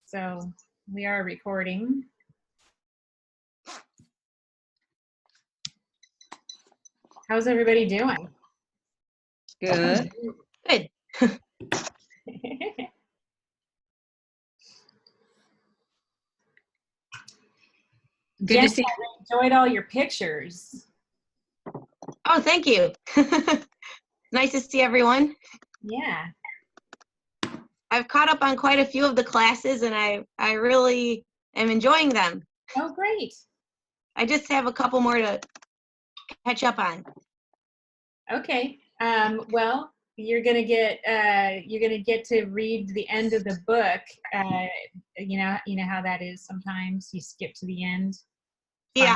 So we are recording. How's everybody doing? Good. Good. Good to see I enjoyed all your pictures. Oh, thank you. Nice to see everyone. Yeah. I've caught up on quite a few of the classes and I really am enjoying them. Oh, great. I just have a couple more to catch up on. Okay. Well, you're gonna get to read the end of the book. You know how that is. Sometimes you skip to the end. Yeah.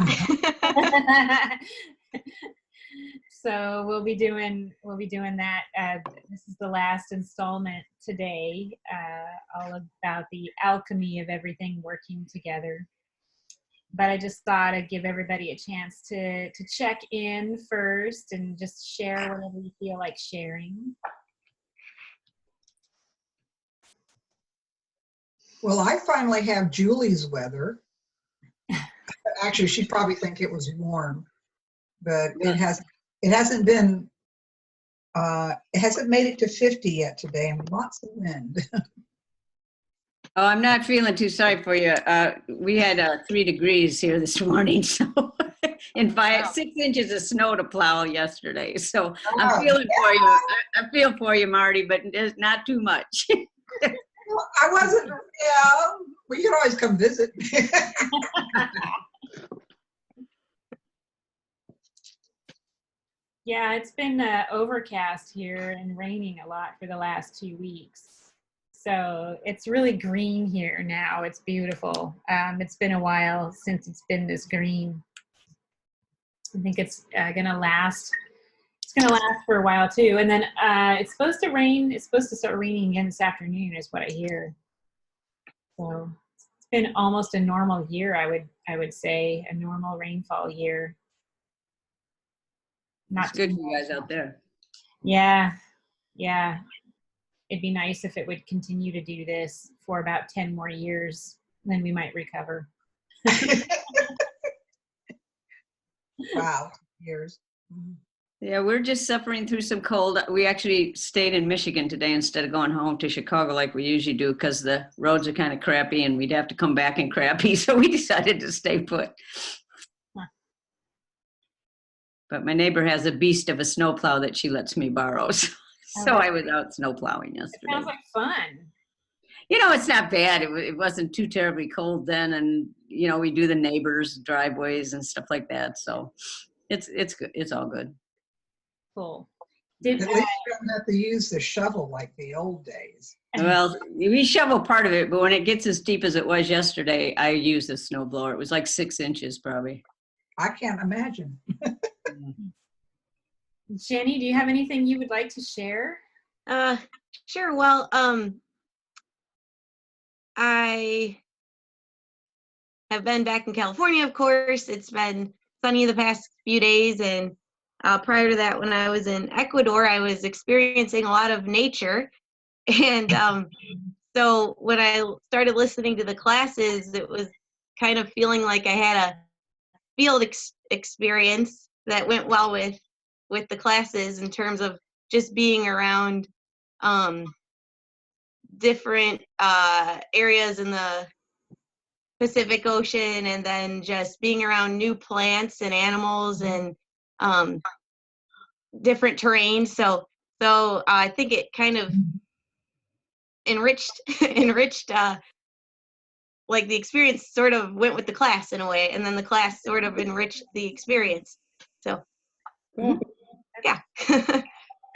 So we'll be doing that. This is the last installment today, all about the alchemy of everything working together. But I just thought I'd give everybody a chance to check in first and just share whatever you feel like sharing. Well, I finally have Julie's weather. Actually, she'd probably think it was warm, but it hasn't been, it hasn't made it to 50 yet today, and lots of wind. Oh, I'm not feeling too sorry for you. We had 3 degrees here this morning, so and 6 inches of snow to plow yesterday. So I'm feeling for you. I feel for you, Marty, but there's not too much. Well, I wasn't, well, you can always come visit. Yeah, it's been overcast here and raining a lot for the last 2 weeks. So it's really green here now. It's beautiful. It's been a while since it's been this green. I think it's gonna last. It's gonna last for a while too. And then it's supposed to rain. It's supposed to start raining again this afternoon, is what I hear. So it's been almost a normal year. I would say a normal rainfall year. It's good for you guys out there. Yeah. It'd be nice if it would continue to do this for about 10 more years, then we might recover. Wow, years. Yeah, we're just suffering through some cold. We actually stayed in Michigan today instead of going home to Chicago like we usually do because the roads are kind of crappy and we'd have to come back and crappy. So we decided to stay put. Huh. But my neighbor has a beast of a snowplow that she lets me borrow. So I was out snow plowing yesterday. It sounds like fun. You know, it's not bad. It wasn't too terribly cold then. And, you know, we do the neighbors' driveways and stuff like that. So it's good. It's all good. Cool. At least you don't have to use the shovel like the old days. Well, we shovel part of it, but when it gets as deep as it was yesterday, I use a snow blower. It was like 6 inches probably. I can't imagine. Jenny, do you have anything you would like to share? Sure. Well, I have been back in California, of course. It's been sunny the past few days, and prior to that, when I was in Ecuador, I was experiencing a lot of nature. And so when I started listening to the classes, it was kind of feeling like I had a field experience that went well with the classes in terms of just being around different areas in the Pacific Ocean, and then just being around new plants and animals and different terrains. So I think it kind of enriched like the experience sort of went with the class in a way, and then the class sort of enriched the experience. So yeah. I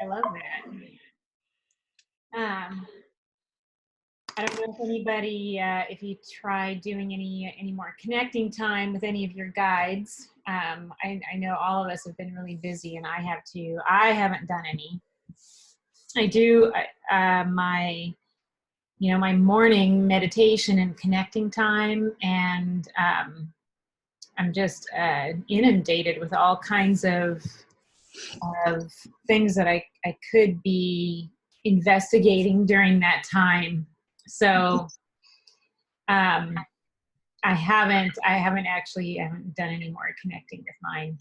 love that. I don't know if anybody, if you tried doing any more connecting time with any of your guides. I know all of us have been really busy, and I have too. I haven't done any. I do my morning meditation and connecting time, and I'm just inundated with all kinds of things that I could be investigating during that time. So I haven't done any more connecting with mine.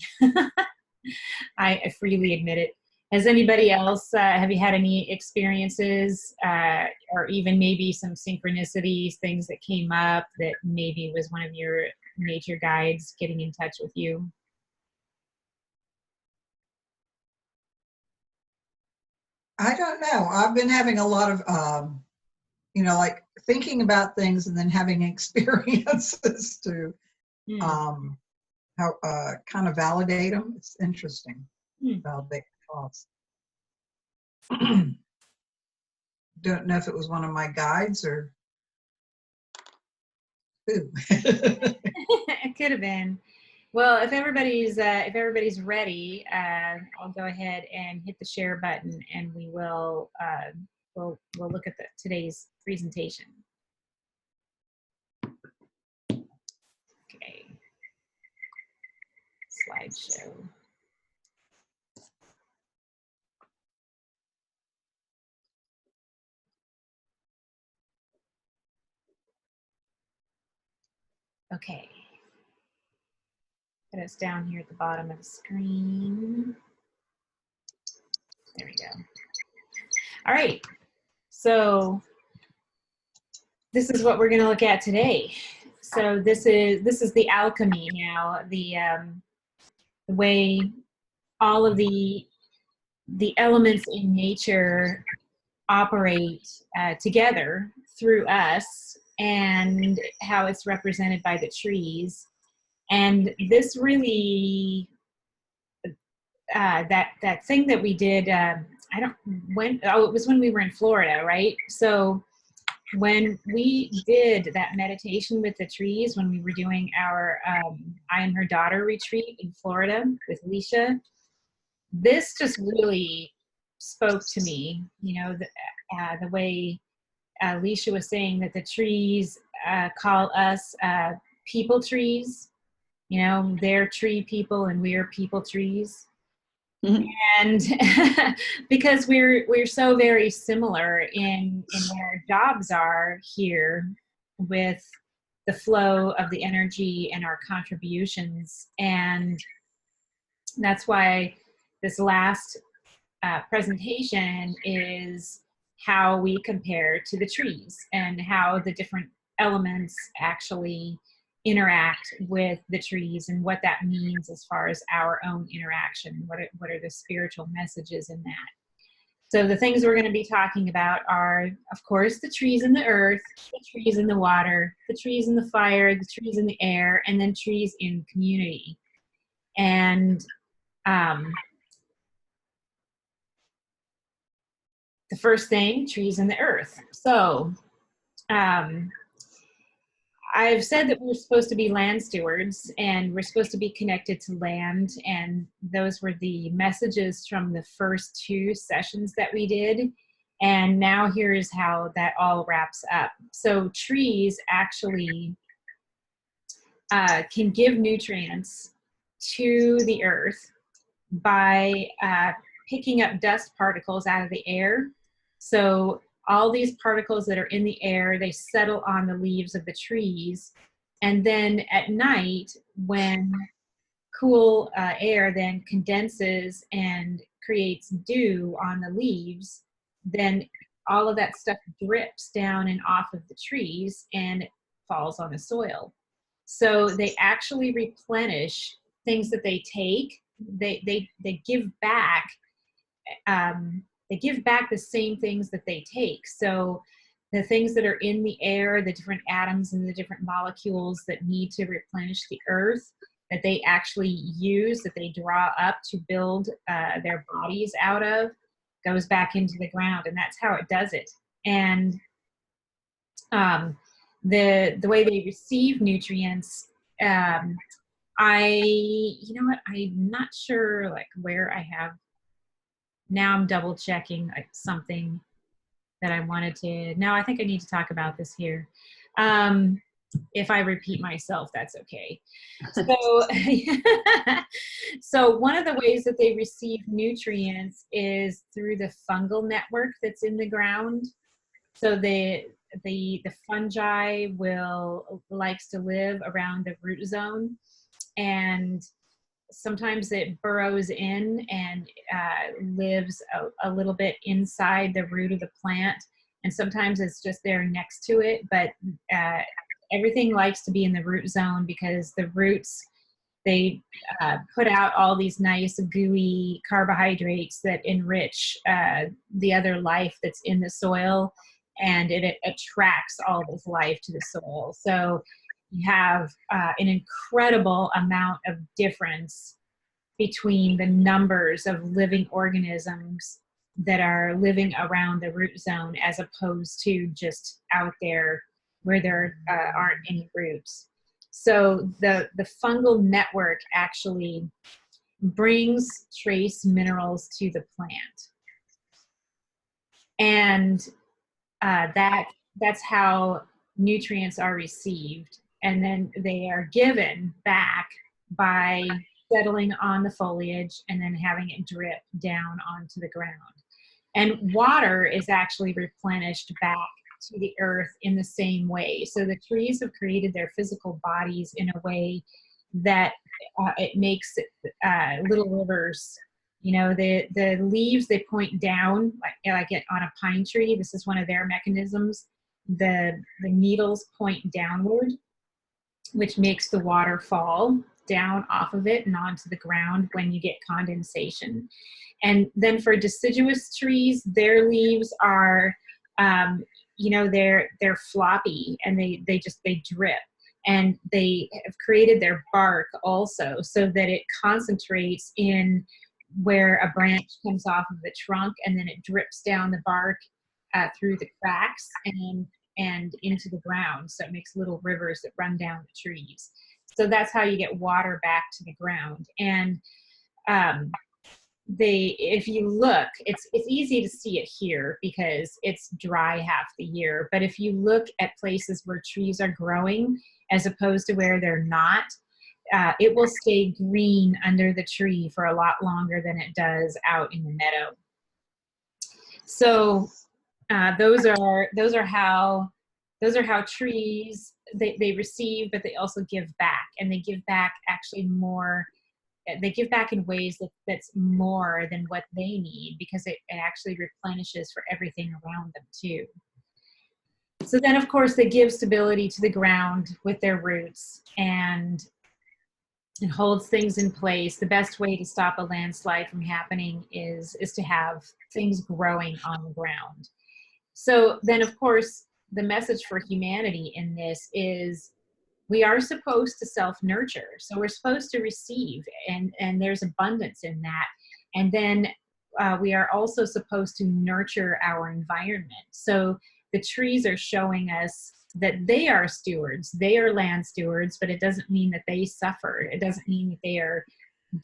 I freely admit it. Has anybody else, have you had any experiences, or even maybe some synchronicities, things that came up that maybe was one of your nature guides getting in touch with you? I don't know. I've been having a lot of, like thinking about things and then having experiences to Hmm. how kind of validate them. It's interesting. Hmm. Validate thoughts. Don't know if it was one of my guides or who. It could have been. Well, if everybody's ready, I'll go ahead and hit the share button, and we'll look at today's presentation. Okay, slideshow. Okay, put us down here at the bottom of the screen. There we go. All right, so this is what we're going to look at today. So this is the alchemy now, the way all of the elements in nature operate together through us, and how it's represented by the trees. And this really, that thing that we did, it was when we were in Florida, right? So when we did that meditation with the trees, when we were doing our I and her daughter retreat in Florida with Alicia, this just really spoke to me, the way Alicia was saying that the trees call us people trees. They're tree people and we're people trees. Mhm. And because we're so very similar in what our jobs are here, with the flow of the energy and our contributions. And that's why this last presentation is how we compare to the trees and how the different elements actually interact with the trees, and what that means as far as our own interaction. What are the spiritual messages in that? So the things we're going to be talking about are, of course, the trees in the earth, the trees in the water, the trees in the fire, the trees in the air, and then trees in community. And the first thing, trees in the earth. So I've said that we're supposed to be land stewards, and we're supposed to be connected to land. And those were the messages from the first two sessions that we did. And now here's how that all wraps up. So trees actually can give nutrients to the earth by picking up dust particles out of the air. So all these particles that are in the air, they settle on the leaves of the trees. And then at night, when cool air then condenses and creates dew on the leaves, then all of that stuff drips down and off of the trees and falls on the soil. So they actually replenish things that they take. They give back. They give back the same things that they take. So the things that are in the air, the different atoms and the different molecules that need to replenish the earth, that they actually use, that they draw up to build their bodies out of, goes back into the ground. And that's how it does it. And the way they receive nutrients, I'm not sure like where I have. Now I'm double checking like something that I wanted to. No, I think I need to talk about this here. If I repeat myself, that's okay. So, so one of the ways that they receive nutrients is through the fungal network that's in the ground. So the fungi likes to live around the root zone, and sometimes it burrows in and lives a little bit inside the root of the plant, and sometimes it's just there next to it, but everything likes to be in the root zone because the roots, they put out all these nice gooey carbohydrates that enrich the other life that's in the soil, and it attracts all this life to the soil. So you have an incredible amount of difference between the numbers of living organisms that are living around the root zone as opposed to just out there where there aren't any roots. So the fungal network actually brings trace minerals to the plant. And that's how nutrients are received. And then they are given back by settling on the foliage and then having it drip down onto the ground. And water is actually replenished back to the earth in the same way. So the trees have created their physical bodies in a way that it makes little rivers. You know, the leaves, they point down, like on a pine tree. This is one of their mechanisms. The needles point downward, which makes the water fall down off of it and onto the ground when you get condensation. And then for deciduous trees, their leaves are, you know, they're floppy, and they drip. And they have created their bark also so that it concentrates in where a branch comes off of the trunk, and then it drips down the bark through the cracks and into the ground. So it makes little rivers that run down the trees. So that's how you get water back to the ground. And if you look, it's easy to see it here because it's dry half the year. But if you look at places where trees are growing as opposed to where they're not, it will stay green under the tree for a lot longer than it does out in the meadow. So those are how trees, they receive, but they also give back, and they give back actually more. They give back in ways that's more than what they need, because it actually replenishes for everything around them too. So then, of course, they give stability to the ground with their roots, and it holds things in place. The best way to stop a landslide from happening is to have things growing on the ground. So then, of course, the message for humanity in this is we are supposed to self-nurture. So we're supposed to receive, and there's abundance in that. And then we are also supposed to nurture our environment. So the trees are showing us that they are stewards, they are land stewards, but it doesn't mean that they suffer. It doesn't mean that they are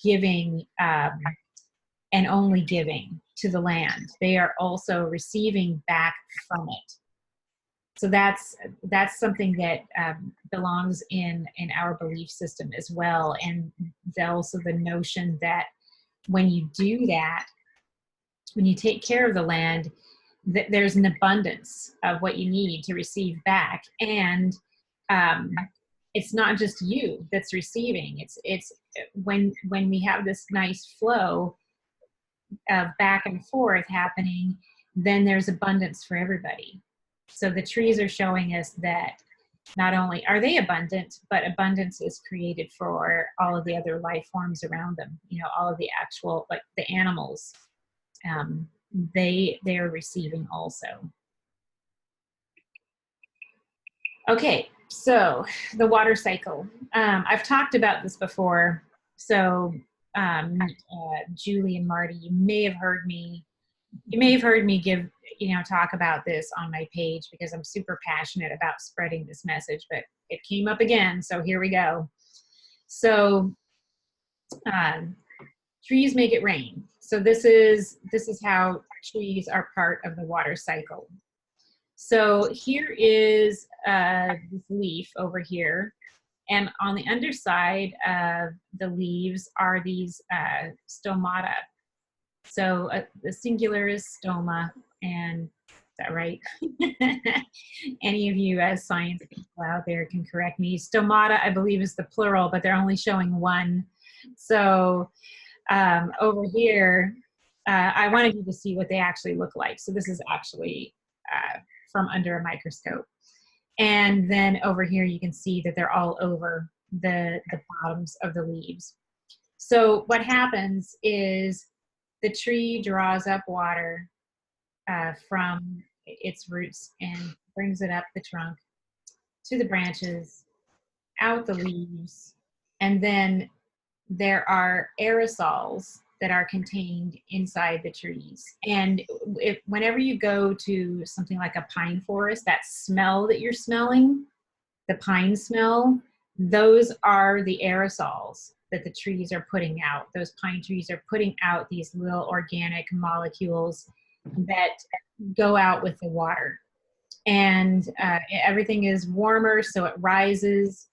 giving and only giving to the land. They are also receiving back from it. So that's something that belongs in our belief system as well. And also the notion that when you do that, when you take care of the land, that there's an abundance of what you need to receive back. And it's not just you that's receiving. It's when we have this nice flow of back and forth happening, then there's abundance for everybody. So the trees are showing us that not only are they abundant, but abundance is created for all of the other life forms around them. You know, all of the actual, like the animals, they are receiving also. Okay, so the water cycle. I've talked about this before. So Julie and Marty, you may have heard me give, talk about this on my page because I'm super passionate about spreading this message, but it came up again, so here we go. So trees make it rain. So this is how trees are part of the water cycle. So here is this leaf over here, and on the underside of the leaves are these stomata. So the singular is stoma, and that right? Any of you as science people out there can correct me. Stomata, I believe, is the plural, but they're only showing one. So over here, I wanted you to see what they actually look like. So this is actually from under a microscope. And then over here, you can see that they're all over the bottoms of the leaves. So what happens is the tree draws up water from its roots and brings it up the trunk to the branches, out the leaves, and then there are aerosols that are contained inside the trees. And whenever you go to something like a pine forest, that smell that you're smelling, the pine smell, those are the aerosols that the trees are putting out. Those pine trees are putting out these little organic molecules that go out with the water. And everything is warmer, so it rises,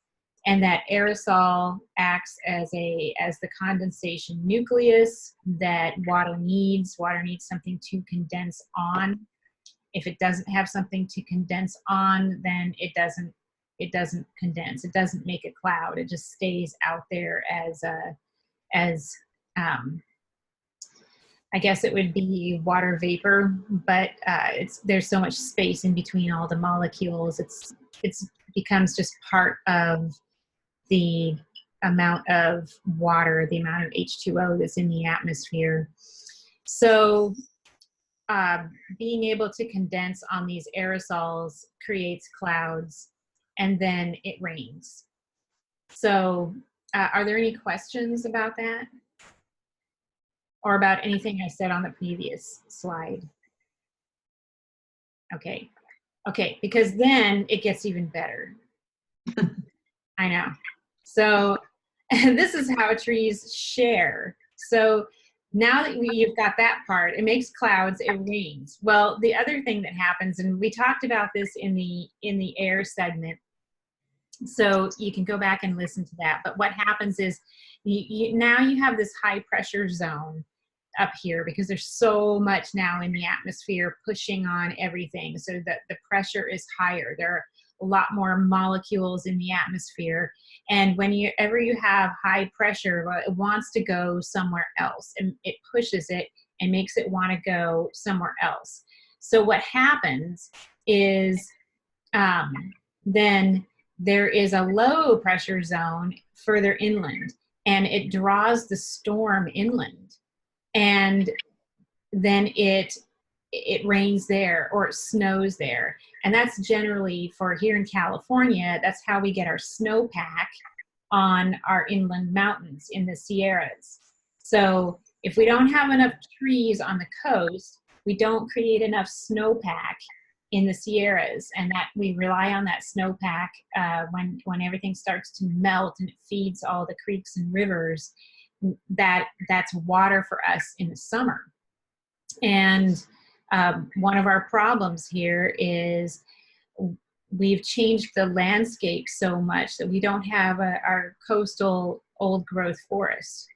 and that aerosol acts as the condensation nucleus that water needs. Water needs something to condense on. If it doesn't have something to condense on, then it doesn't condense. It doesn't make a cloud. It just stays out there as I guess it would be water vapor, but there's so much space in between all the molecules. It's becomes just part of the amount of water, the amount of H2O that's in the atmosphere. So being able to condense on these aerosols creates clouds, and then it rains. So are there any questions about that? Or about anything I said on the previous slide? Okay, because then it gets even better. I know. So this is how trees share. So now that you've got that part, it makes clouds, it rains. Well, the other thing that happens, and we talked about this in the air segment, so you can go back and listen to that. But what happens is now you have this high pressure zone up here because there's so much now in the atmosphere pushing on everything, so that the pressure is higher. There are a lot more molecules in the atmosphere, and whenever you have high pressure, it wants to go somewhere else, and it pushes it and makes it want to go somewhere else. So what happens is then there is a low pressure zone further inland, and it draws the storm inland, and then it rains there or it snows there. And that's generally, for here in California, that's how we get our snowpack on our inland mountains in the Sierras. So if we don't have enough trees on the coast, we don't create enough snowpack in the Sierras, and that we rely on that snowpack when everything starts to melt and it feeds all the creeks and rivers. That's water for us in the summer. And one of our problems here is we've changed the landscape so much that we don't have our coastal old growth forest,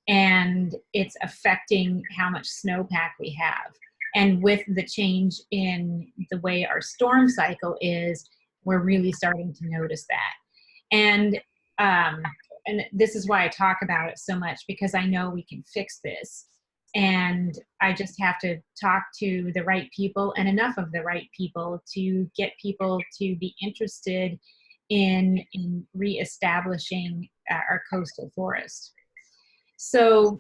and it's affecting how much snowpack we have. And with the change in the way our storm cycle is, we're really starting to notice that. And this is why I talk about it so much, because I know we can fix this. And I just have to talk to the right people, and enough of the right people to get people to be interested in reestablishing our coastal forest. So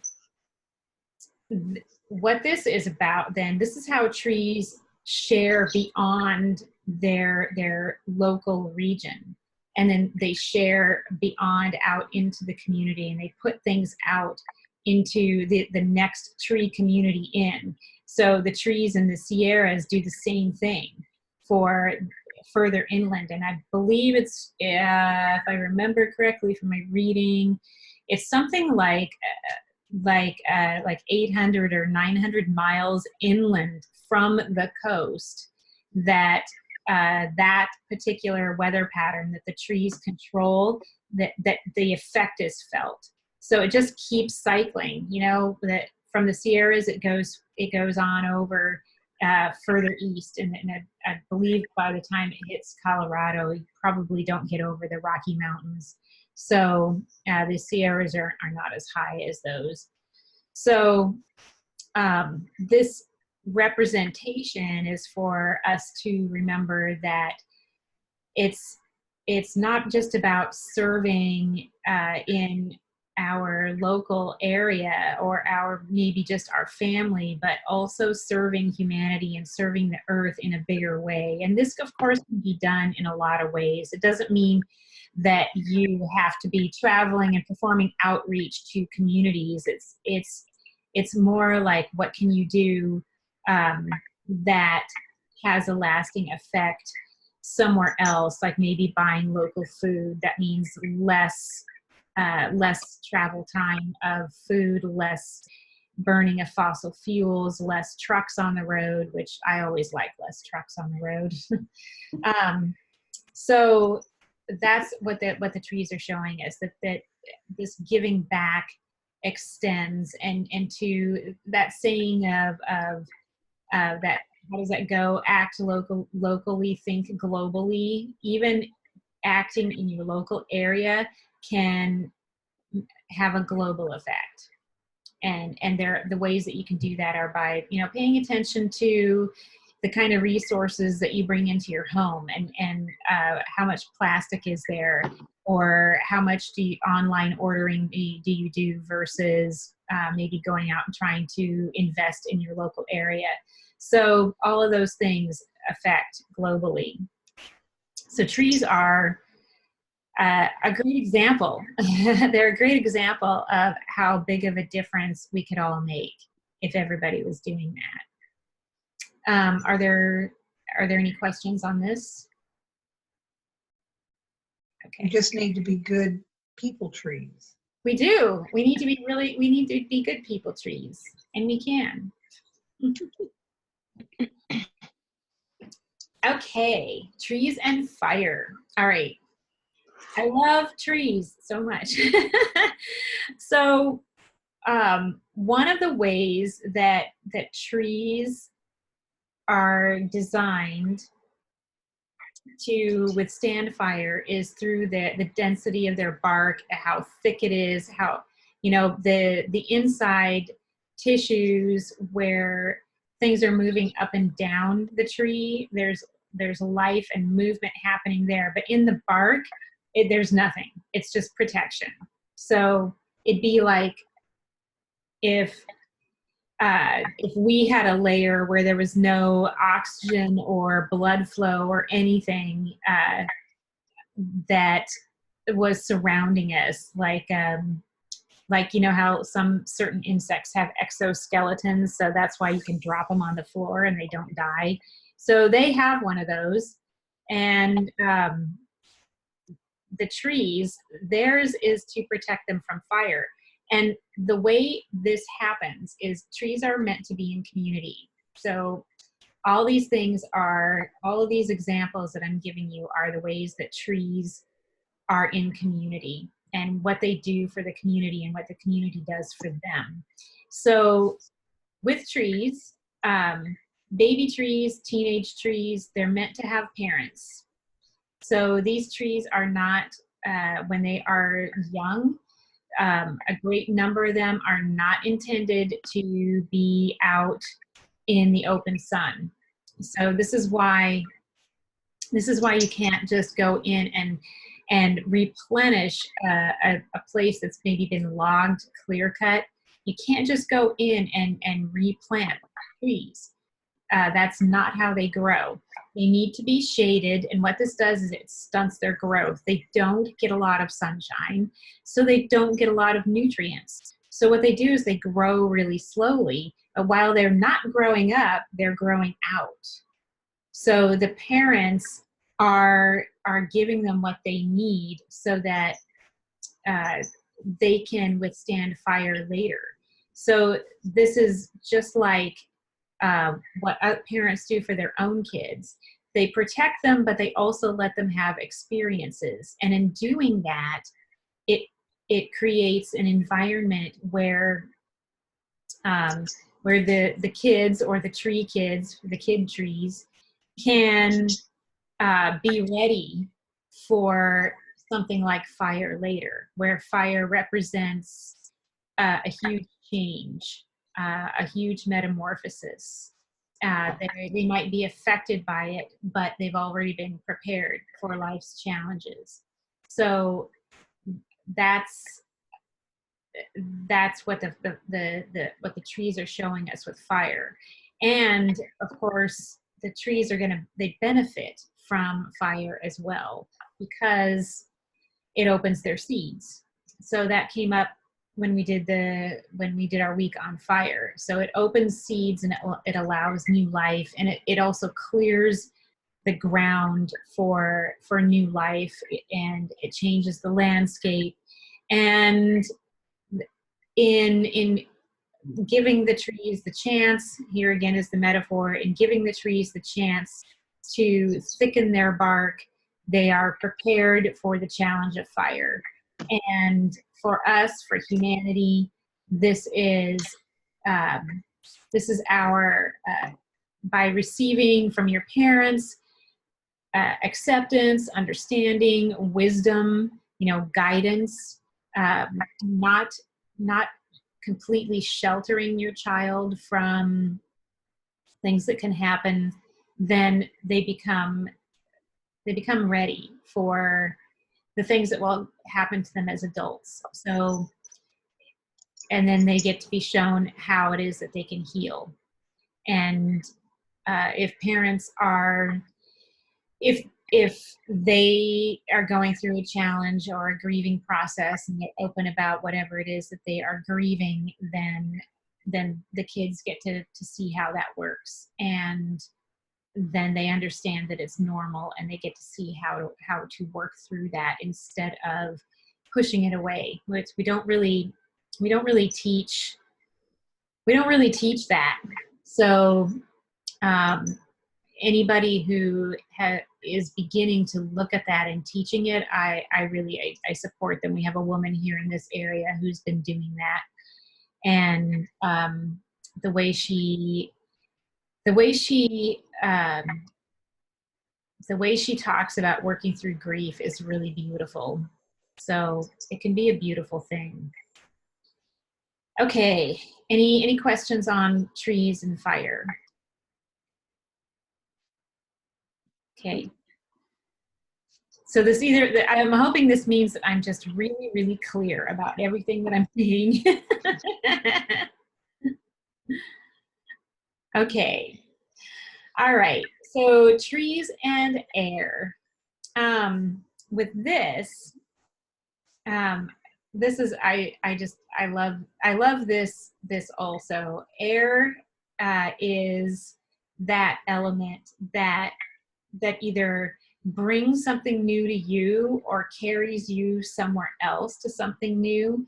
what this is about then, this is how trees share beyond their local region. And then they share beyond out into the community, and they put things out into the next tree community in. So the trees in the Sierras do the same thing for further inland. And I believe it's, if I remember correctly from my reading, it's something like 800 or 900 miles inland from the coast that that particular weather pattern that the trees control, that the effect is felt. So it just keeps cycling, you know, that from the Sierras it goes on over further east, and I believe by the time it hits Colorado, you probably don't get over the Rocky Mountains. So the Sierras are not as high as those. So this representation is for us to remember that it's not just about serving in our local area or maybe just our family, but also serving humanity and serving the earth in a bigger way. And this, of course, can be done in a lot of ways. It doesn't mean that you have to be traveling and performing outreach to communities. It's more like, what can you do that has a lasting effect somewhere else, like maybe buying local food. That means less travel time of food, less burning of fossil fuels, less trucks on the road, which I always like less trucks on the road. So that's what the trees are showing us, that this giving back extends, and to that saying of that, how does that go? Act locally, think globally. Even acting in your local area can have a global effect. And the ways that you can do that are by, paying attention to the kind of resources that you bring into your home, and how much plastic is there, or how much online ordering do you do versus maybe going out and trying to invest in your local area. So all of those things affect globally. So trees are a great example. They're a great example of how big of a difference we could all make if everybody was doing that. Are there any questions on this? Okay. You just need to be good people trees. We do. We need to be good people trees, and we can. Okay, trees and fire. All right. I love trees so much. So one of the ways that trees are designed to withstand fire is through the density of their bark, how thick it is, how, the inside tissues where things are moving up and down the tree, there's life and movement happening there. But in the bark, there's nothing. It's just protection. So it'd be like if we had a layer where there was no oxygen or blood flow or anything that was surrounding us, like how some certain insects have exoskeletons, so that's why you can drop them on the floor and they don't die. So they have one of those, and the trees, theirs is to protect them from fire. And the way this happens is trees are meant to be in community. So all of these examples that I'm giving you are the ways that trees are in community, and what they do for the community and what the community does for them. So with trees, baby trees, teenage trees, they're meant to have parents. So these trees are not, when they are young, a great number of them are not intended to be out in the open sun. So this is why you can't just go in and replenish a place that's maybe been logged, clear cut. You can't just go in and replant trees. That's not how they grow. They need to be shaded, and what this does is it stunts their growth. They don't get a lot of sunshine, so they don't get a lot of nutrients. So what they do is they grow really slowly, but while they're not growing up, they're growing out. So the parents are giving them what they need so that they can withstand fire later. So this is just like what parents do for their own kids. They protect them, but they also let them have experiences. And in doing that, it creates an environment where where the kids or the tree kids, the kid trees, can be ready for something like fire later, where fire represents a huge change, a huge metamorphosis. They might be affected by it, but they've already been prepared for life's challenges. So that's what what the trees are showing us with fire. And of course, the trees they benefit from fire as well, because it opens their seeds. So that came up when we did our week on fire. So it opens seeds, and it allows new life, and it also clears the ground for new life, and it changes the landscape. And in giving the trees the chance, here again is the metaphor, in giving the trees the chance to thicken their bark, they are prepared for the challenge of fire. And for us, for humanity, this is our by receiving from your parents acceptance, understanding, wisdom, guidance, not completely sheltering your child from things that can happen, then they become ready for the things that will happen to them as adults. So, and then they get to be shown how it is that they can heal. And if parents are, if they are going through a challenge or a grieving process, and they're open about whatever it is that they are grieving, then the kids get to see how that works. And then they understand that it's normal, and they get to see how to work through that instead of pushing it away. Which we don't really teach that. So anybody who is beginning to look at that and teaching it, I support them. We have a woman here in this area who's been doing that, and the way she talks about working through grief is really beautiful. So it can be a beautiful thing. Okay, any questions on trees and fire? Okay. So I'm hoping this means that I'm just really, really clear about everything that I'm saying. Okay. All right. So trees and air. With this, this is I love this also. Air is that element that either brings something new to you or carries you somewhere else to something new.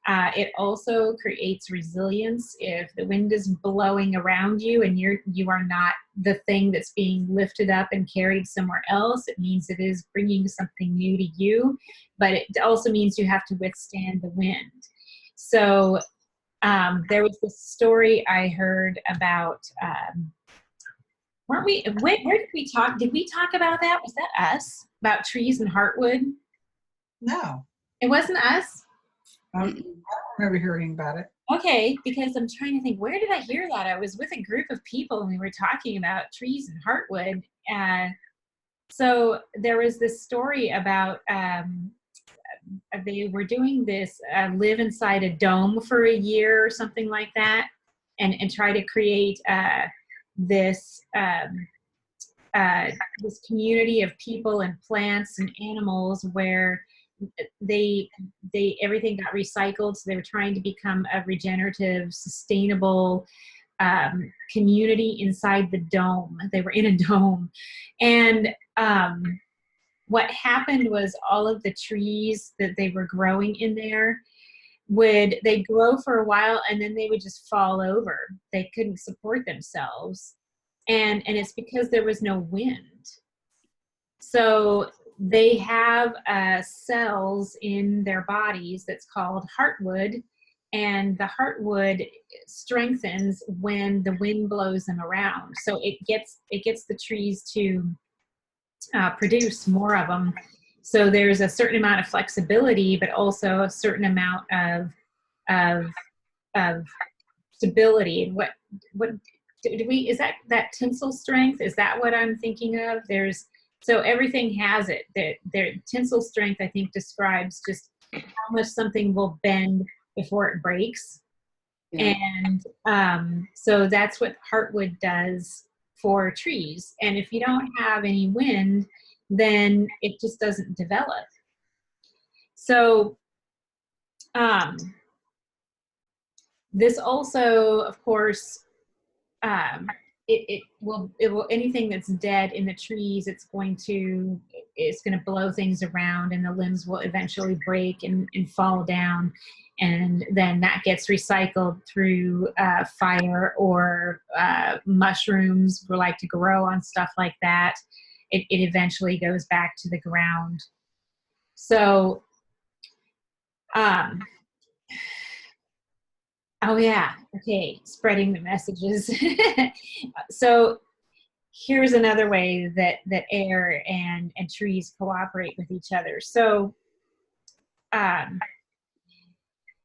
It also creates resilience. If the wind is blowing around you and you are not the thing that's being lifted up and carried somewhere else, it means it is bringing something new to you, but it also means you have to withstand the wind. So there was this story I heard about, where did we talk? Did we talk about that? Was that us? About trees and heartwood? No. It wasn't us? I don't remember hearing about it. Okay, because I'm trying to think, where did I hear that? I was with a group of people and we were talking about trees and heartwood. So there was this story about they were doing this live inside a dome for a year or something like that, and try to create this community of people and plants and animals where they everything got recycled. So they were trying to become a regenerative, sustainable community inside the dome. They were in a dome, and what happened was all of the trees that they were growing in there they'd grow for a while and then they would just fall over. They couldn't support themselves, and it's because there was no wind. So they have cells in their bodies that's called heartwood, and the heartwood strengthens when the wind blows them around. So it gets the trees to produce more of them. So there's a certain amount of flexibility, but also a certain amount of of stability. And what do we, is that tensile strength? Is that what I'm thinking of? So everything has it. Their tensile strength, I think, describes just how much something will bend before it breaks. Yeah. And so that's what heartwood does for trees. And if you don't have any wind, then it just doesn't develop. So this also, of course, it will anything that's dead in the trees, it's going to blow things around, and the limbs will eventually break and fall down, and then that gets recycled through fire or mushrooms like to grow on stuff like that. It eventually goes back to the ground. So oh yeah, okay, spreading the messages. So here's another way that air and trees cooperate with each other. So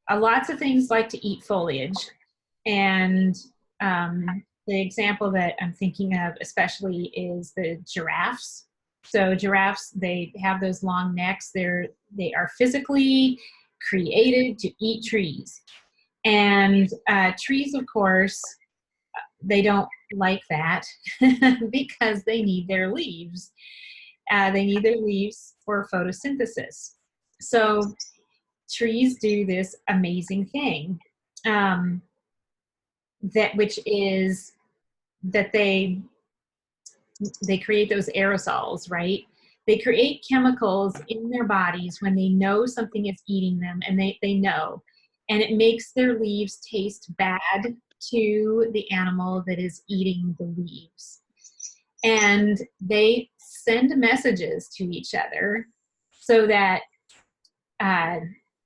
lots of things like to eat foliage, and the example that I'm thinking of especially is the giraffes. So giraffes, they have those long necks. They are physically created to eat trees. And trees, of course, they don't like that because they need their leaves. They need their leaves for photosynthesis. So trees do this amazing thing, which is that they create those aerosols, right? They create chemicals in their bodies when they know something is eating them, and they know. And it makes their leaves taste bad to the animal that is eating the leaves. And they send messages to each other so that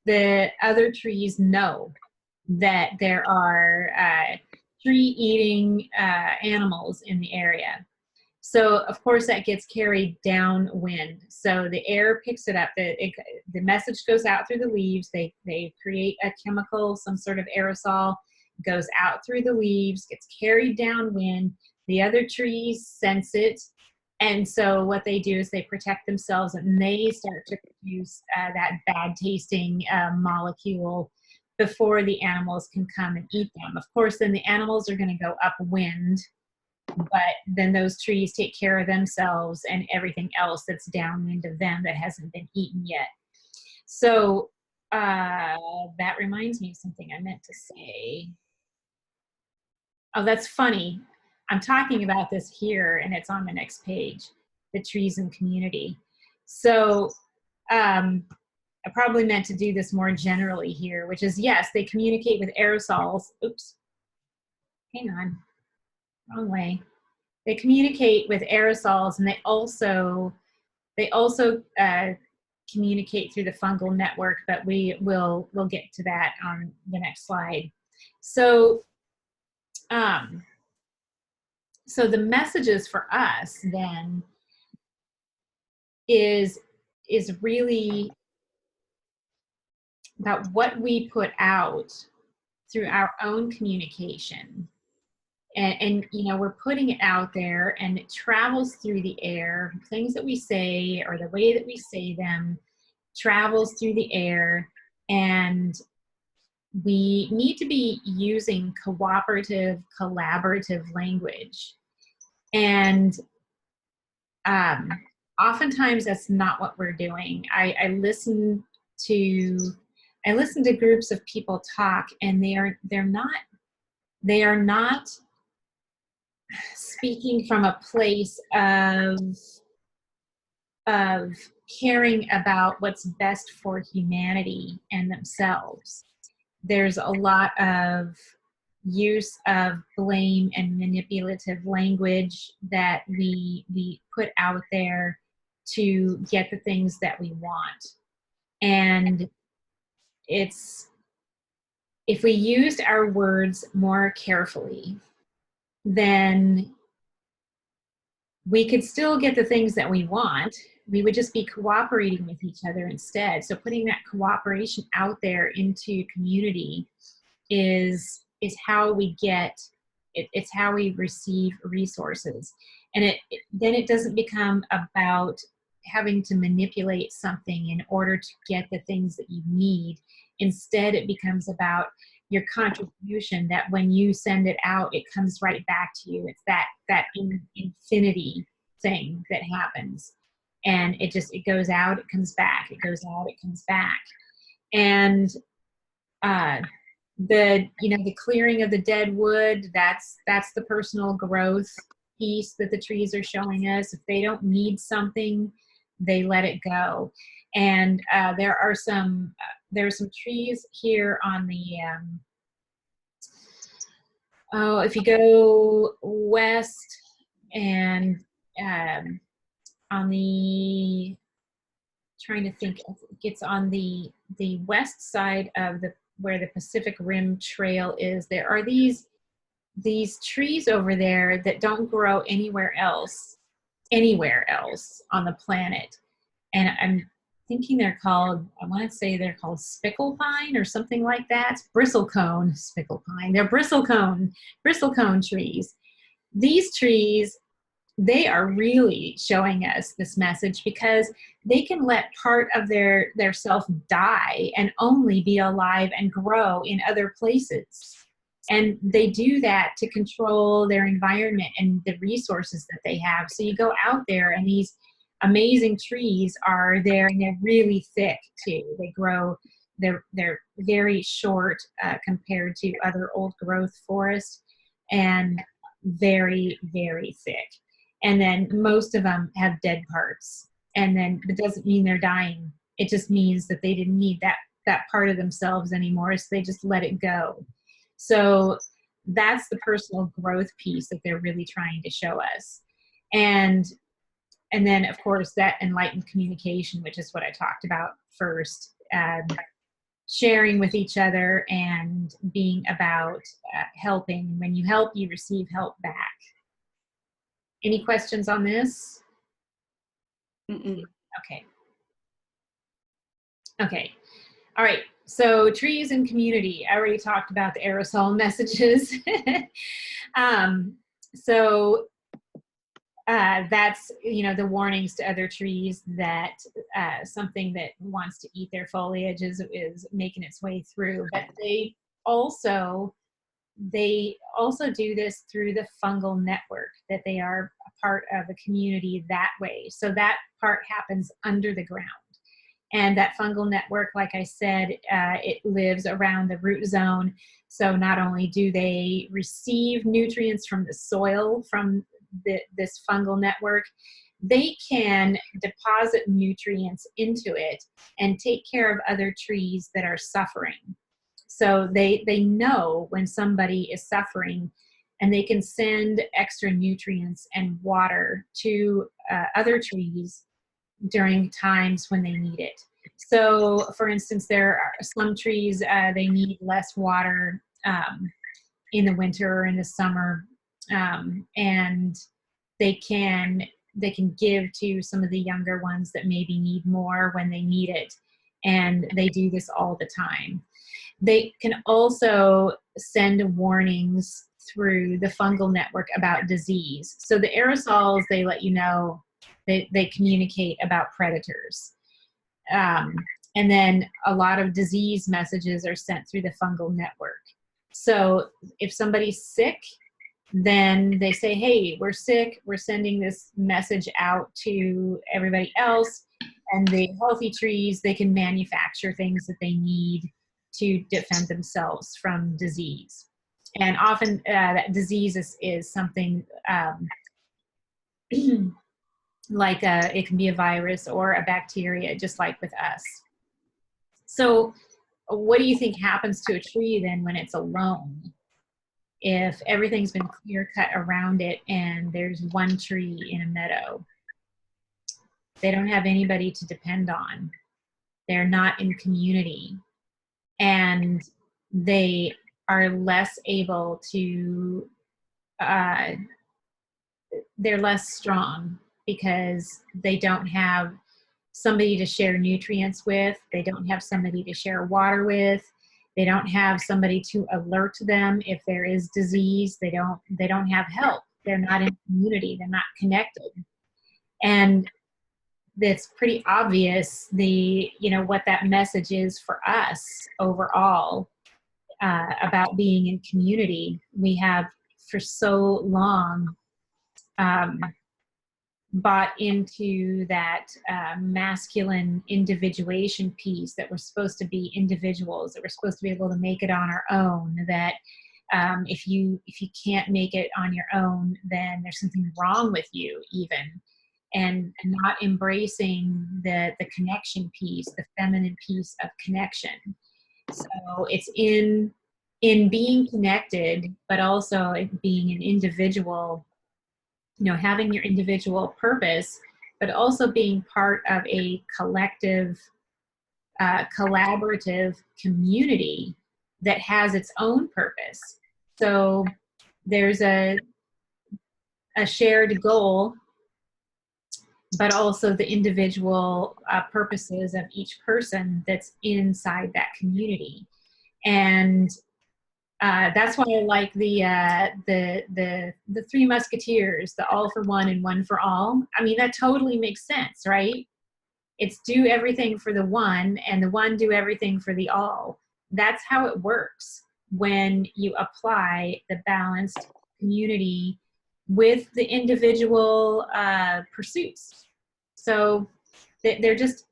the other trees know that there are tree-eating animals in the area. So, of course, that gets carried downwind. So the air picks it up. The message goes out through the leaves. They create a chemical, some sort of aerosol, goes out through the leaves, gets carried downwind. The other trees sense it. And so what they do is they protect themselves, and they start to produce that bad-tasting molecule before the animals can come and eat them. Of course, then the animals are going to go upwind, but then those trees take care of themselves and everything else that's downwind of them that hasn't been eaten yet. So that reminds me of something I meant to say. Oh, that's funny. I'm talking about this here, and it's on the next page, the trees and community. So I probably meant to do this more generally here, which is, yes, they communicate with aerosols. Oops, hang on, wrong way. They communicate with aerosols, and they also communicate through the fungal network, but we'll get to that on the next slide. So so the messages for us then is really about what we put out through our own communication. And you know, we're putting it out there, and it travels through the air. Things that we say, or the way that we say them, travels through the air, and we need to be using cooperative, collaborative language. And oftentimes that's not what we're doing. I listen to groups of people talk, and they're not speaking from a place of caring about what's best for humanity and themselves. There's a lot of use of blame and manipulative language that we put out there to get the things that we want. And it's if we used our words more carefully, then we could still get the things that we want. We would just be cooperating with each other instead. So putting that cooperation out there into community is how we get it, it's how we receive resources. And then it doesn't become about having to manipulate something in order to get the things that you need. Instead, it becomes about your contribution, that when you send it out, it comes right back to you. It's that infinity thing that happens. And it goes out, it comes back, it goes out, it comes back. And the clearing of the dead wood, that's the personal growth piece that the trees are showing us. If they don't need something, they let it go. And there's some trees here on the if you go west and on the, trying to think, it's on the west side of where the Pacific Rim Trail is. There are these trees over there that don't grow anywhere else on the planet. And I'm thinking I want to say they're called spickle pine or something like that. Bristlecone, spickle pine. They're bristlecone trees. These trees, they are really showing us this message because they can let part of their self die and only be alive and grow in other places. And they do that to control their environment and the resources that they have. So you go out there and these amazing trees are there, and they're really thick too. They grow, they're very short compared to other old growth forests, and very, very thick. And then most of them have dead parts. And then it doesn't mean they're dying. It just means that they didn't need that part of themselves anymore, so they just let it go. So that's the personal growth piece that they're really trying to show us. And then, of course, that enlightened communication, which is what I talked about first, sharing with each other and being about helping. When you help, you receive help back. Any questions on this? Mm-mm. Okay. All right. So trees and community. I already talked about the aerosol messages. That's, the warnings to other trees that something that wants to eat their foliage is making its way through. But they also do this through the fungal network, that they are a part of a community that way. So that part happens under the ground. And that fungal network, like I said, it lives around the root zone. So not only do they receive nutrients from the soil, from this fungal network, they can deposit nutrients into it and take care of other trees that are suffering. So they know when somebody is suffering, and they can send extra nutrients and water to other trees during times when they need it. So, for instance, there are some trees, they need less water in the winter or in the summer, and they can give to some of the younger ones that maybe need more when they need it, and they do this all the time. They can also send warnings through the fungal network about disease. So the aerosols, they let you know, they communicate about predators. And then a lot of disease messages are sent through the fungal network. So if somebody's sick, then they say, hey, we're sick, we're sending this message out to everybody else. And the healthy trees, they can manufacture things that they need to defend themselves from disease. And often that disease is something like it can be a virus or a bacteria, just like with us. So what do you think happens to a tree then when it's alone? If everything's been clear cut around it and there's one tree in a meadow, they don't have anybody to depend on. They're not in community. And they are less able to, they're less strong because they don't have somebody to share nutrients with. They don't have somebody to share water with. They don't have somebody to alert them if there is disease. They don't have help. They're not in community. They're not connected. And it's pretty obvious what that message is for us overall about being in community. We have for so long bought into that masculine individuation piece, that we're supposed to be individuals, that we're supposed to be able to make it on our own, that if you can't make it on your own, then there's something wrong with you even, and not embracing the connection piece, the feminine piece of connection. So it's in being connected, but also in being an individual, having your individual purpose, but also being part of a collective, collaborative community that has its own purpose. So there's a shared goal, but also the individual purposes of each person that's inside that community. And that's why I like the Three Musketeers, the all for one and one for all. I mean, that totally makes sense, right? It's do everything for the one, and the one do everything for the all. That's how it works when you apply the balanced community with the individual pursuits. So they're just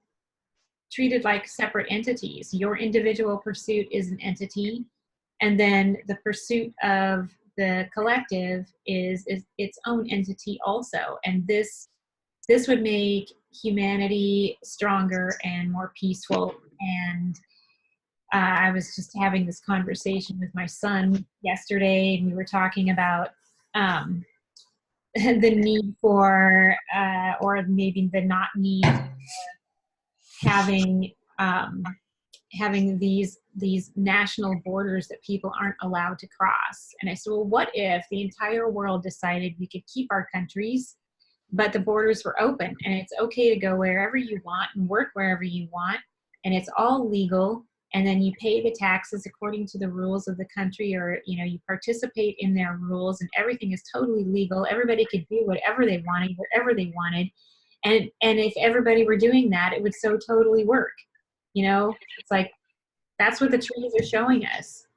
treated like separate entities. Your individual pursuit is an entity, and then the pursuit of the collective is its own entity also. And this would make humanity stronger and more peaceful. And I was just having this conversation with my son yesterday, and we were talking about the need for, or maybe the not need for having these national borders that people aren't allowed to cross. And I said, well, what if the entire world decided we could keep our countries, but the borders were open, and it's okay to go wherever you want and work wherever you want, and it's all legal, and then you pay the taxes according to the rules of the country, or you participate in their rules, and everything is totally legal. Everybody could do whatever they wanted, wherever they wanted. And if everybody were doing that, it would so totally work. It's like, that's what the trees are showing us.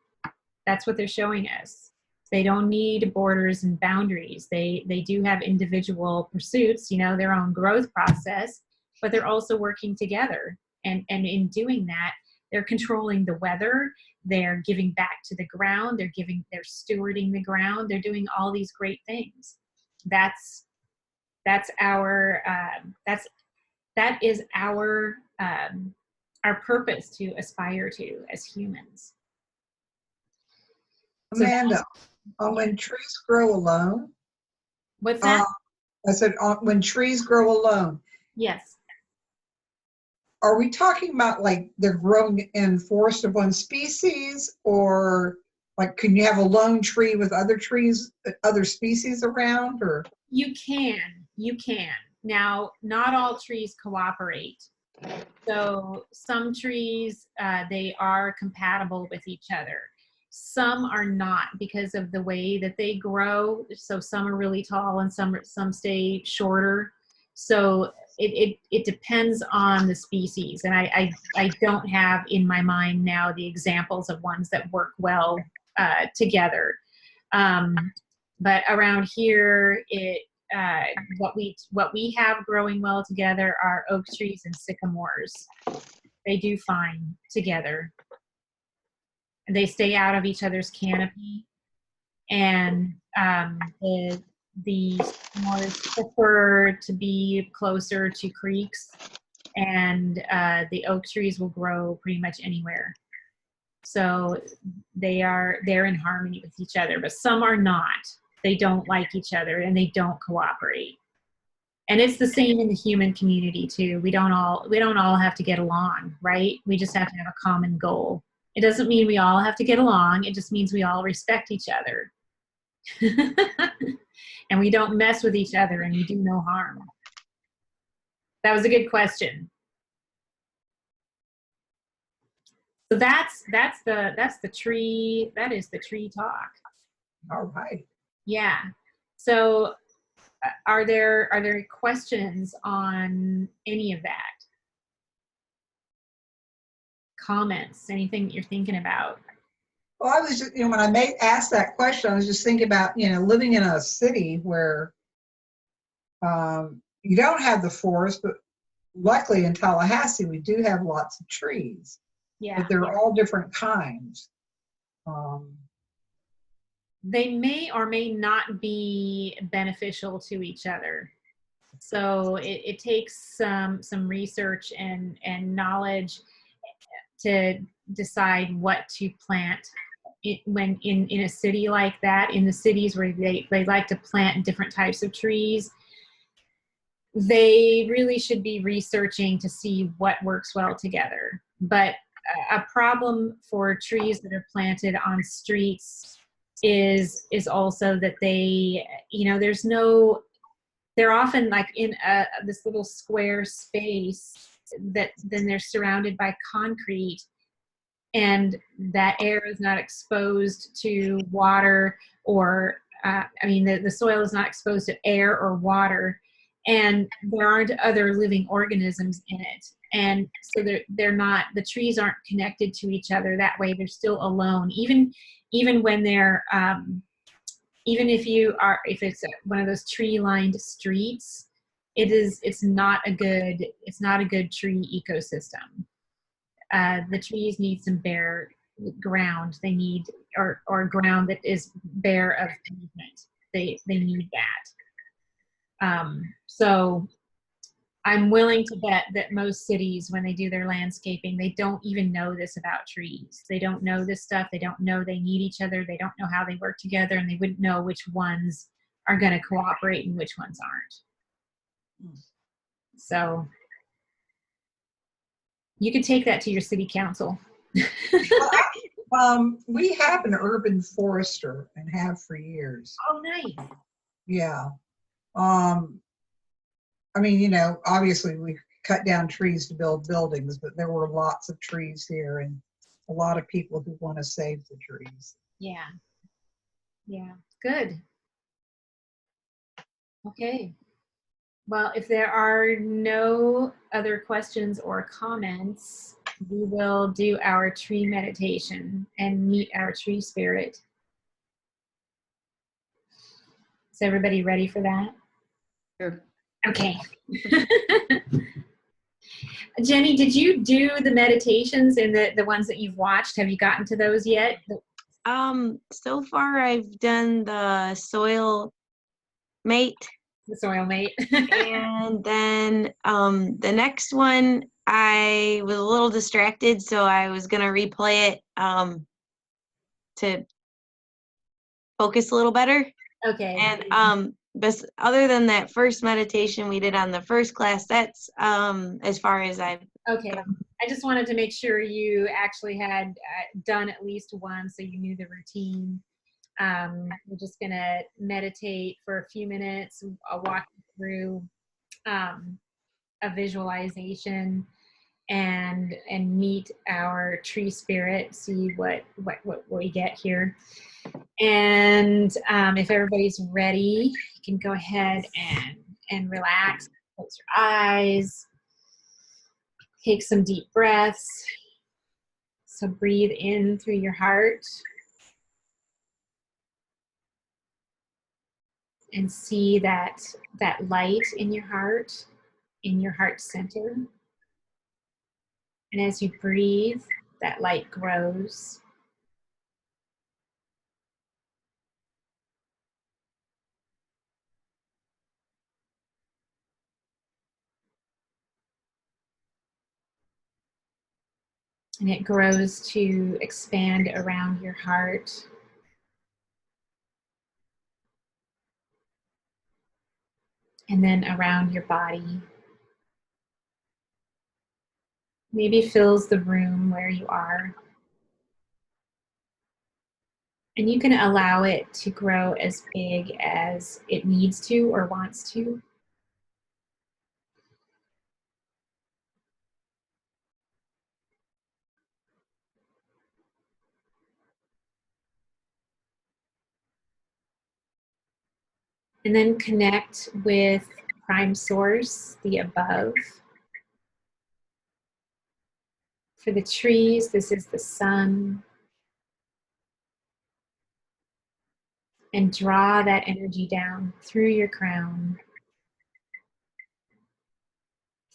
That's what they're showing us. They don't need borders and boundaries. They do have individual pursuits, their own growth process, but they're also working together. And in doing that, they're controlling the weather. They're giving back to the ground. They're stewarding the ground. They're doing all these great things. That is our purpose to aspire to as humans. Amanda, when trees grow alone. What's that? I said, when trees grow alone. Yes. Are we talking about like they're growing in forest of one species, or like can you have a lone tree with other trees, other species around, or? You can. Now, not all trees cooperate. So some trees, they are compatible with each other. Some are not because of the way that they grow. So some are really tall and some stay shorter. So it depends on the species. And I don't have in my mind now the examples of ones that work well together. But around here, what we have growing well together are oak trees and sycamores. They do fine together. They stay out of each other's canopy, and the sycamores prefer to be closer to creeks, and the oak trees will grow pretty much anywhere. So they're in harmony with each other, but some are not. They don't like each other and they don't cooperate. And it's the same in the human community too. We don't all have to get along, right? We just have to have a common goal. It doesn't mean we all have to get along. It just means we all respect each other. And we don't mess with each other and we do no harm. That was a good question. So that's the tree, that is the tree talk. All right. Yeah. So are there questions on any of that? Comments, anything that you're thinking about? Well, I was just, when I asked that question, I was just thinking about, living in a city where you don't have the forest, but luckily in Tallahassee, we do have lots of trees. Yeah. But they're all different kinds. They may or may not be beneficial to each other. So it takes some research and knowledge to decide what to plant when in a city like that. In the cities where they like to plant different types of trees, they really should be researching to see what works well together. But a problem for trees that are planted on streets is also that they, they're often like in this little square space that then they're surrounded by concrete, and that air is not exposed to water or the soil is not exposed to air or water, and there aren't other living organisms in it, and so they're not, the trees aren't connected to each other that way. They're still alone, even when they're even if it's one of those tree lined streets, it's not a good tree ecosystem. The trees need some bare ground. They need or ground that is bare of pavement. They need that. So I'm willing to bet that most cities, when they do their landscaping, they don't even know this about trees. They don't know this stuff. They don't know they need each other. They don't know how they work together, and they wouldn't know which ones are going to cooperate and which ones aren't. So you could take that to your city council. We have an urban forester and have for years. Oh, nice. Yeah. Obviously we cut down trees to build buildings, but there were lots of trees here and a lot of people who want to save the trees. Yeah. Yeah. Good. Okay. Well, if there are no other questions or comments, we will do our tree meditation and meet our tree spirit. Is everybody ready for that? Sure. Okay. Jenny, did you do the meditations and the ones that you've watched? Have you gotten to those yet? So far I've done the soil mate. The soil mate. And then the next one, I was a little distracted, so I was gonna replay it to focus a little better. Okay. And but other than that first meditation we did on the first class, that's as far as I've. Okay. I just wanted to make sure you actually had done at least one, so you knew the routine. We're just gonna meditate for a few minutes. I'll walk you through a visualization and meet our tree spirit, see what we get here. And if everybody's ready, you can go ahead and relax. Close your eyes. Take some deep breaths. So breathe in through your heart and see that light in your heart center. And as you breathe, that light grows. And it grows to expand around your heart. And then around your body. Maybe fills the room where you are. And you can allow it to grow as big as it needs to or wants to. And then connect with Prime Source, the above. For the trees, this is the sun. And draw that energy down through your crown,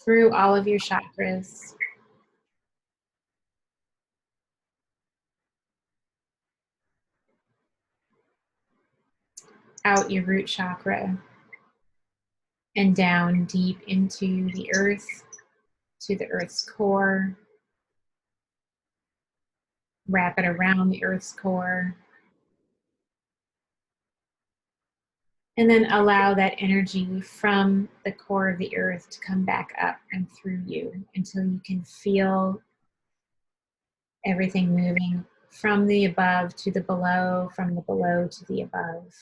through all of your chakras. Out your root chakra and down deep into the earth, to the earth's core. Wrap it around the earth's core. And then allow that energy from the core of the earth to come back up and through you until you can feel everything moving from the above to the below, from the below to the above.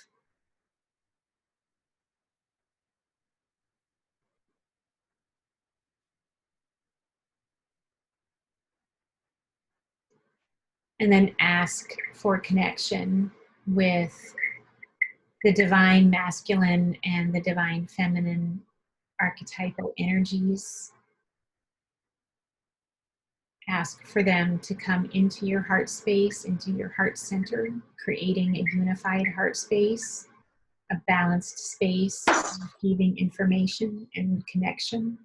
And then ask for connection with the divine masculine and the divine feminine archetypal energies. Ask for them to come into your heart space, into your heart center, creating a unified heart space, a balanced space, receiving information and connection.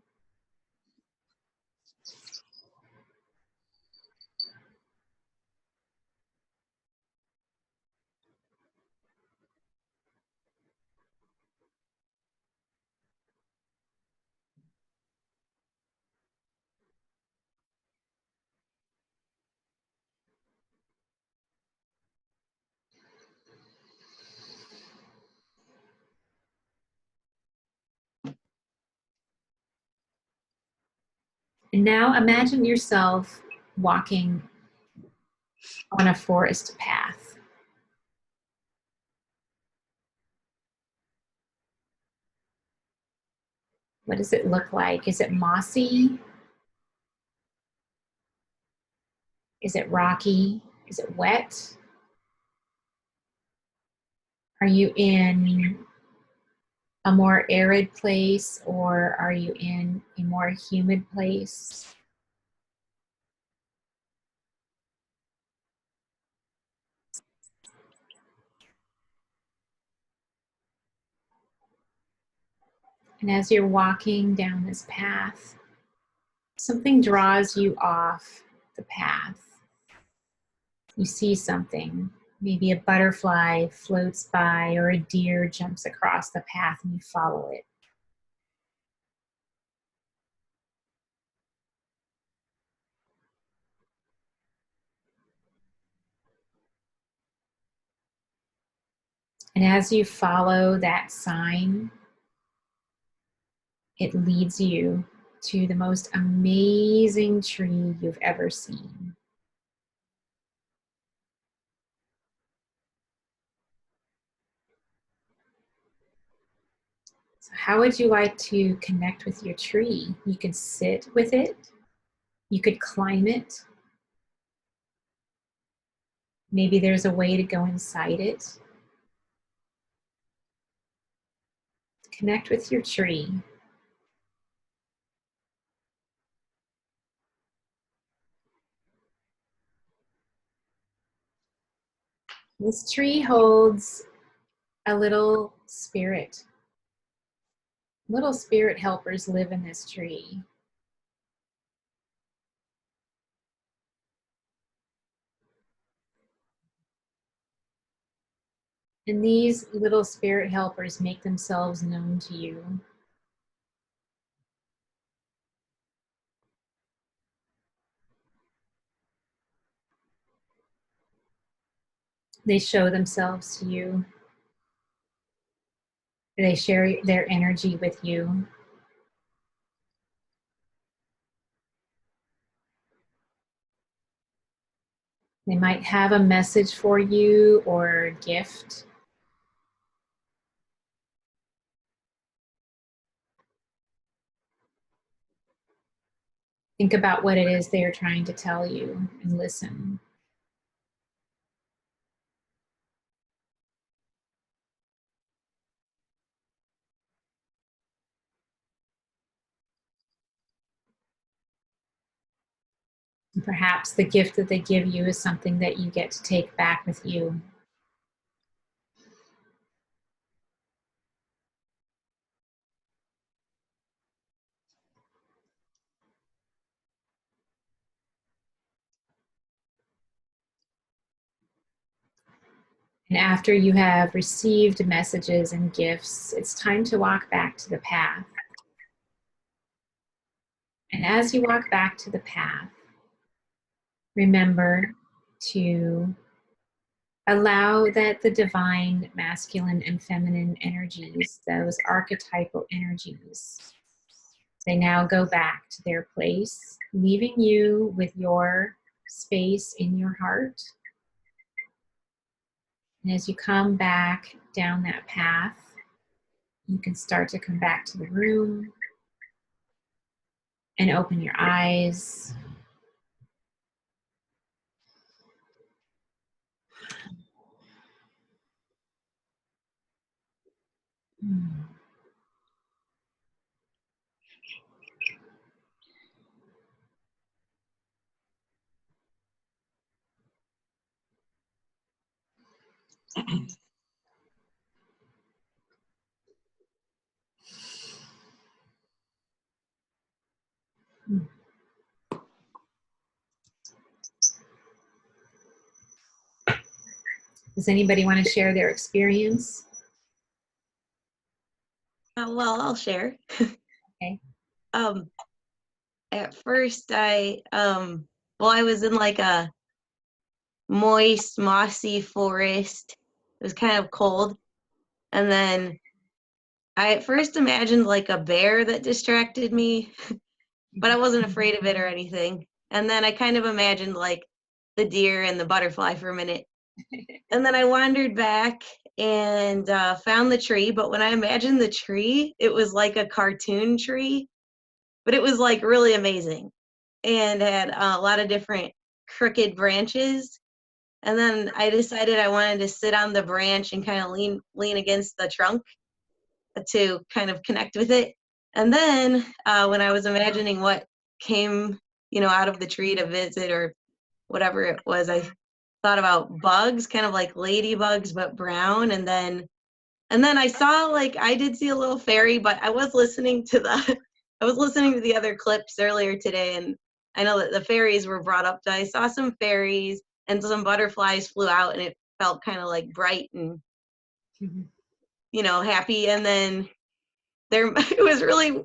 And now imagine yourself walking on a forest path. What does it look like? Is it mossy? Is it rocky? Is it wet? Are you in a more arid place or are you in a more humid place? And as you're walking down this path, something draws you off the path. You see something, maybe a butterfly floats by or a deer jumps across the path and you follow it. And as you follow that sign, it leads you to the most amazing tree you've ever seen. So how would you like to connect with your tree? You could sit with it. You could climb it. Maybe there's a way to go inside it. Connect with your tree. This tree holds a little spirit. Little spirit helpers live in this tree. And these little spirit helpers make themselves known to you. They show themselves to you. They share their energy with you. They might have a message for you or a gift. Think about what it is they are trying to tell you and listen. And perhaps the gift that they give you is something that you get to take back with you. And after you have received messages and gifts, it's time to walk back to the path. And as you walk back to the path, remember to allow that the divine masculine and feminine energies, those archetypal energies, they now go back to their place, leaving you with your space in your heart. And as you come back down that path, you can start to come back to the room and open your eyes. Does anybody want to share their experience? Well, I'll share. Okay. At first I was in like a moist, mossy forest. It was kind of cold. And then I at first imagined like a bear that distracted me, but I wasn't afraid of it or anything. And then I kind of imagined like the deer and the butterfly for a minute. And then I wandered back and found the tree. But when I imagined the tree, it was like a cartoon tree, but it was like really amazing and had a lot of different crooked branches. And then I decided I wanted to sit on the branch and kind of lean against the trunk to kind of connect with it. And then when I was imagining what came, out of the tree to visit or whatever it was, I thought about bugs, kind of like ladybugs, but brown. And then I saw, like, I did see a little fairy, but I was listening to the other clips earlier today, and I know that the fairies were brought up. I saw some fairies and some butterflies flew out, and it felt kind of like bright and happy. And then it was really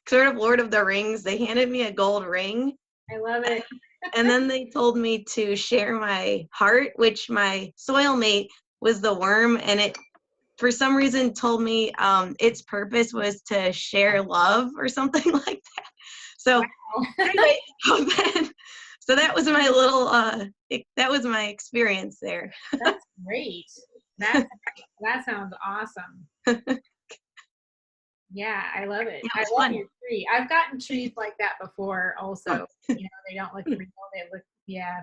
sort of Lord of the Rings. They handed me a gold ring. I love it. And then they told me to share my heart, which my soil mate was the worm, and it for some reason told me its purpose was to share love or something like that. So anyway, so that was my little that was my experience there. That's great. That sounds awesome. Yeah, I love it. Yeah, I it's love fun. your tree. I've gotten trees like that before also. They don't look real. They look, yeah,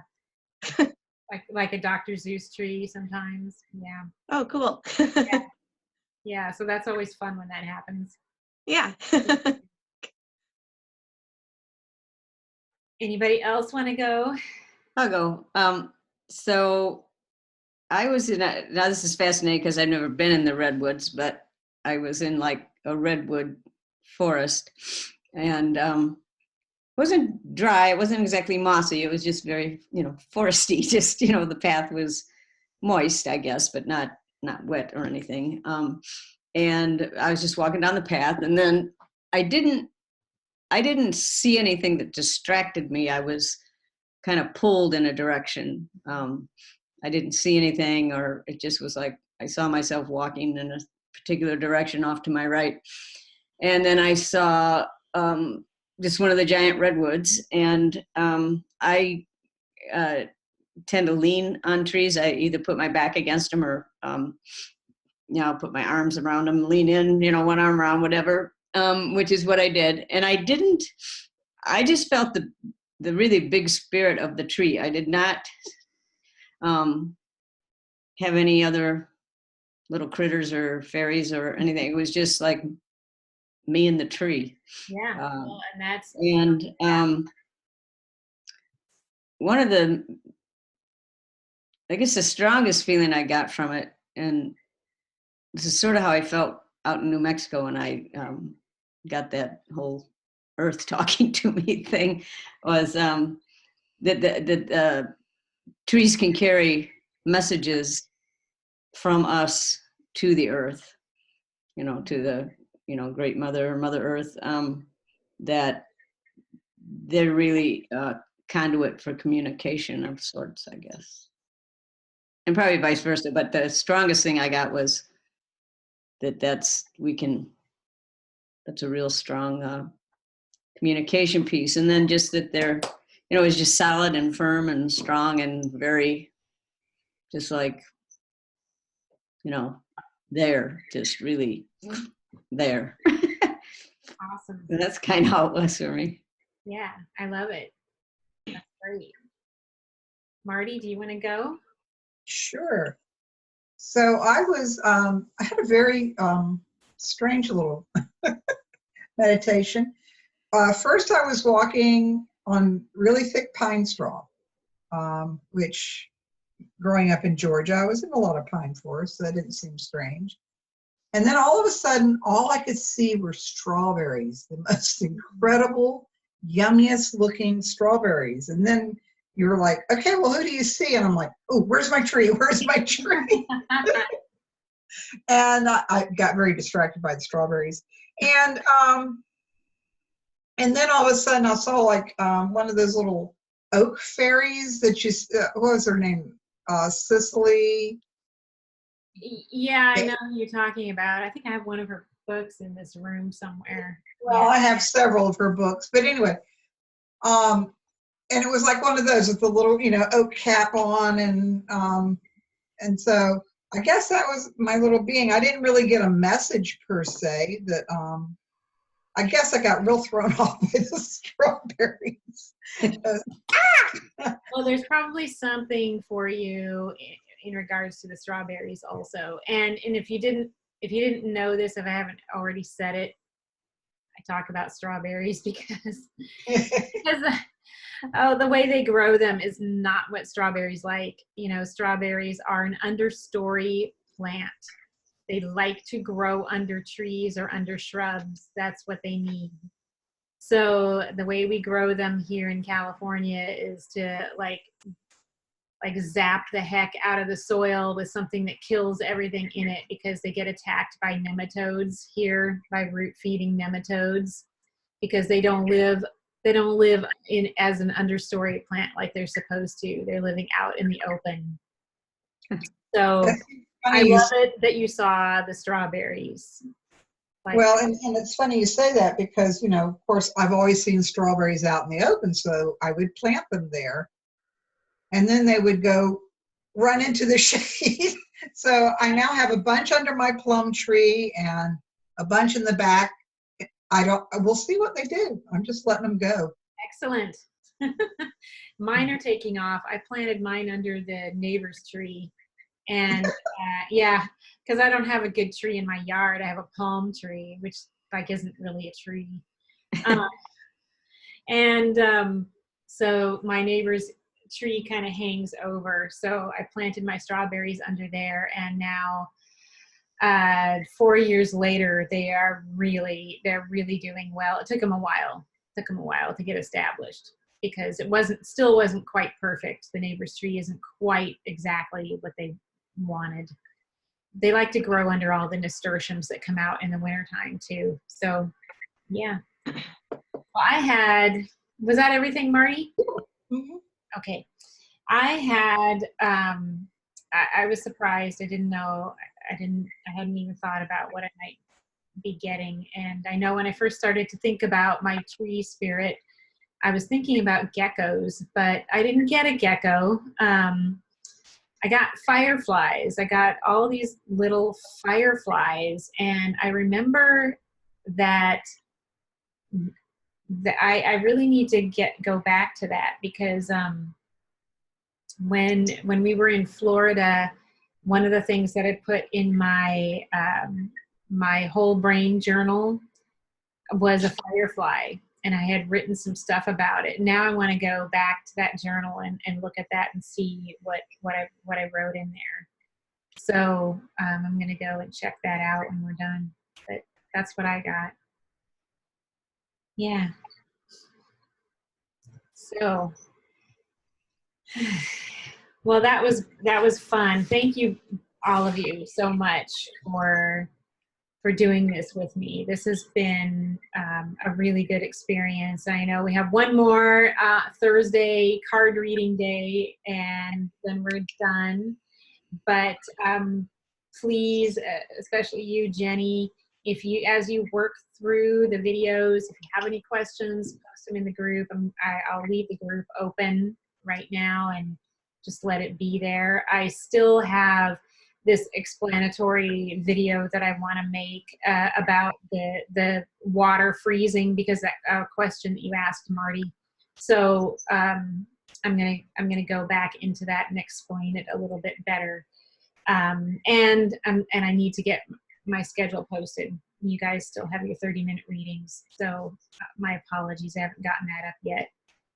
like a Dr. Seuss tree sometimes. Yeah. Oh, cool. Yeah, so that's always fun when that happens. Yeah. Anybody else want to go? I'll go. So I was now this is fascinating because I've never been in the redwoods, but I was in like a redwood forest, and wasn't dry. It wasn't exactly mossy. It was just very, foresty. Just, the path was moist, I guess, but not wet or anything. And I was just walking down the path, and then I didn't see anything that distracted me. I was kind of pulled in a direction. I didn't see anything, or it just was like I saw myself walking in a particular direction off to my right. And then I saw just one of the giant redwoods, and I tend to lean on trees. I either put my back against them or, I'll put my arms around them, lean in, one arm around, whatever, which is what I did. And I just felt the really big spirit of the tree. I did not have any other little critters or fairies or anything. It was just like me and the tree. Yeah. Well, and that's one of I guess the strongest feeling I got from it, and this is sort of how I felt out in New Mexico when I got that whole earth talking to me thing, was that the trees can carry messages from us to the earth, to the, great Mother Earth, that they're really conduit for communication of sorts, I guess. And probably vice versa. But the strongest thing I got was that's a real strong communication piece. And then just that they're, it's just solid and firm and strong and very just like, there, just really there. awesome. That's kind of how it was for me. Yeah, I love it. That's great. Marty, do you want to go? Sure. So I had a very strange little meditation. First, I was walking on really thick pine straw, which growing up in Georgia, I was in a lot of pine forests, so that didn't seem strange. And then all of a sudden, all I could see were strawberries, the most incredible, yummiest looking strawberries. And then you're like, okay, well, who do you see? And I'm like, oh, where's my tree? Where's my tree? And I got very distracted by the strawberries. And then all of a sudden I saw like one of those little oak fairies that what was her name? Cicely. Yeah, I know who you're talking about. I think I have one of her books in this room somewhere. Well, yeah. I have several of her books, but anyway, and it was like one of those with the little, oak cap on, and so I guess that was my little being. I didn't really get a message per se. That I guess I got real thrown off by the strawberries. Well, there's probably something for you in regards to the strawberries also. And if you didn't know this, if I haven't already said it, I talk about strawberries because the way they grow them is not what strawberries like. Strawberries are an understory plant. They like to grow under trees or under shrubs. That's what they need. So the way we grow them here in California is to like zap the heck out of the soil with something that kills everything in it, because they get attacked by nematodes here, by root feeding nematodes, because they don't live in as an understory plant like they're supposed to. They're living out in the open. So I love it that you saw the strawberries. Well, and it's funny you say that because, of course, I've always seen strawberries out in the open, so I would plant them there. And then they would go run into the shade. So I now have a bunch under my plum tree and a bunch in the back. We'll see what they do. I'm just letting them go. Excellent. Mine are taking off. I planted mine under the neighbor's tree. And because I don't have a good tree in my yard. I have a palm tree, which isn't really a tree. So my neighbor's tree kind of hangs over. So I planted my strawberries under there, and now 4 years later, they're really doing well. It took them a while. To get established because it still wasn't quite perfect. The neighbor's tree isn't quite exactly what they wanted. They like to grow under all the nasturtiums that come out in the wintertime too. So yeah. Well, was that everything, Marty? Mm-hmm. Okay. I had I was surprised. I didn't know. I hadn't even thought about what I might be getting. And I know when I first started to think about my tree spirit, I was thinking about geckos, but I didn't get a gecko. I got fireflies. I got all these little fireflies, and I remember that I really need to go back to that, because when we were in Florida, one of the things that I put in my my whole brain journal was a firefly, and I had written some stuff about it. Now I want to go back to that journal and look at that and see what I wrote in there. So I'm going to go and check that out when we're done. But that's what I got. Yeah. So, well, that was fun. Thank you, all of you, so much for doing this with me. This has been a really good experience. I know we have one more Thursday card reading day, and then we're done. But please, especially you, Jenny, as you work through the videos, if you have any questions, post them in the group. I'll leave the group open right now and just let it be there. I still have this explanatory video that I want to make about the water freezing, because that question that you asked, Marty. So I'm gonna go back into that and explain it a little bit better. And I need to get my schedule posted. You guys still have your 30-minute readings, so my apologies, I haven't gotten that up yet.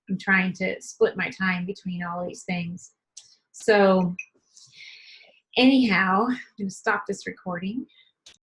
I'm trying to split my time between all these things. So anyhow, I'm going to stop this recording.